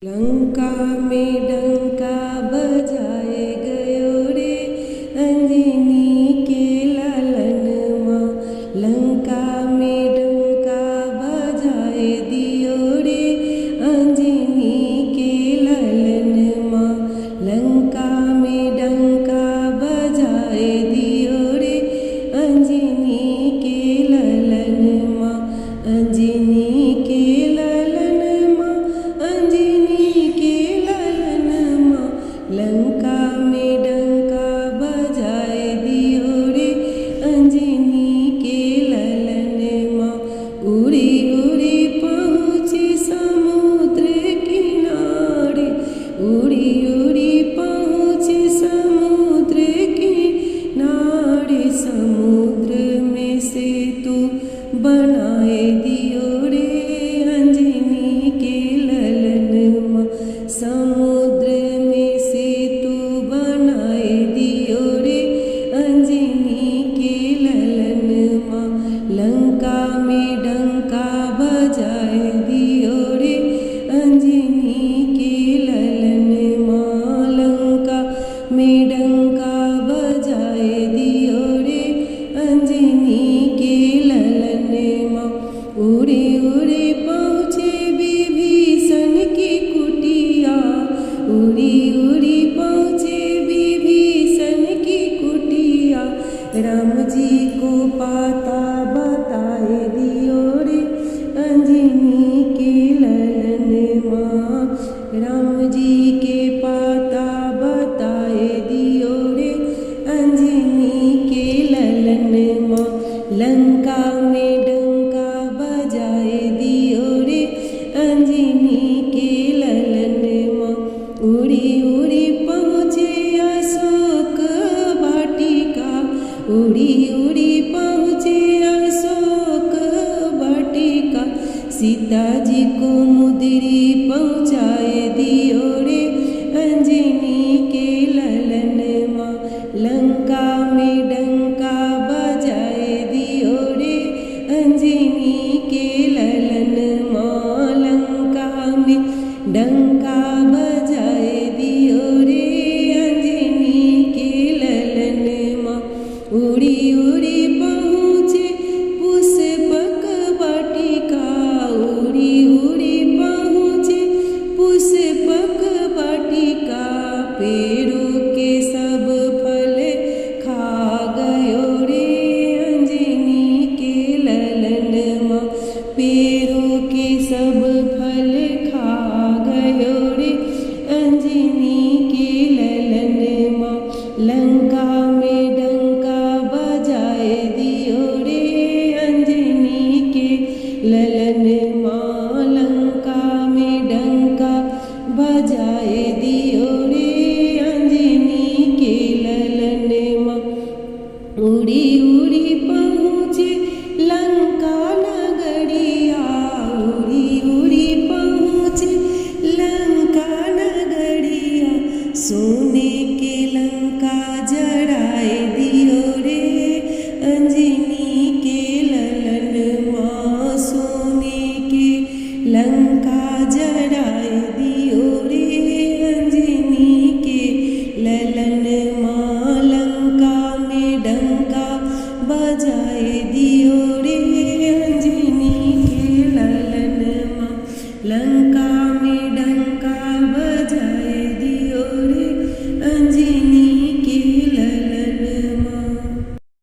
लंका में डंका बजाए गयो रे अंजनी के लालन माँ। लंका में डंका बजाए दियो रे अंजनी के लालन माँ। लंका में डंका बजाए दियो रे अंजनी के लालन माँ। अंजनी के लालन माँ, अंजनी के लालन माँ। लंका में डंका बजाए दियो रे अंजनी के लालन माँ। उड़ी उड़ी पहुँची समुद्र किनारे, उड़ी उड़ी पहुँची समुद्र किनारे। समुद्र में सेतु बनाए दियो रे अंजनी के लालन माँ। समुद्र में सेतु बनाए दियो रे अंजनी के लालन माँ। लंका में डंका बजाए दियो रे अंजनी के लालन माँ। लंका में डंका बजाए दियो रे अंजनी के लालन माँ। उड़ी उड़ी पहुँचे विभीषण की कुटिया, उड़ी उड़ी पहुँचे विभीषण की कुटिया। राम जी को पाता बताए दियो रे अंजनी के लालन माँ। राम जी के पाता बताए दियो रे अंजनी के लालन माँ। लंका में डंका बजाए दियो रे अंजनी के लालन माँ। उड़ी उड़ी पहुँचे अशोक वाटिका, उड़ी उड़ी पहुँचे अशोक वाटिका। सीता जी को मुदरी पहुँचाए दियो रे अंजनी के लालन माँ। लंका में डंका बजाए दियो रे अंजनी के लालन माँ। लंका में डंका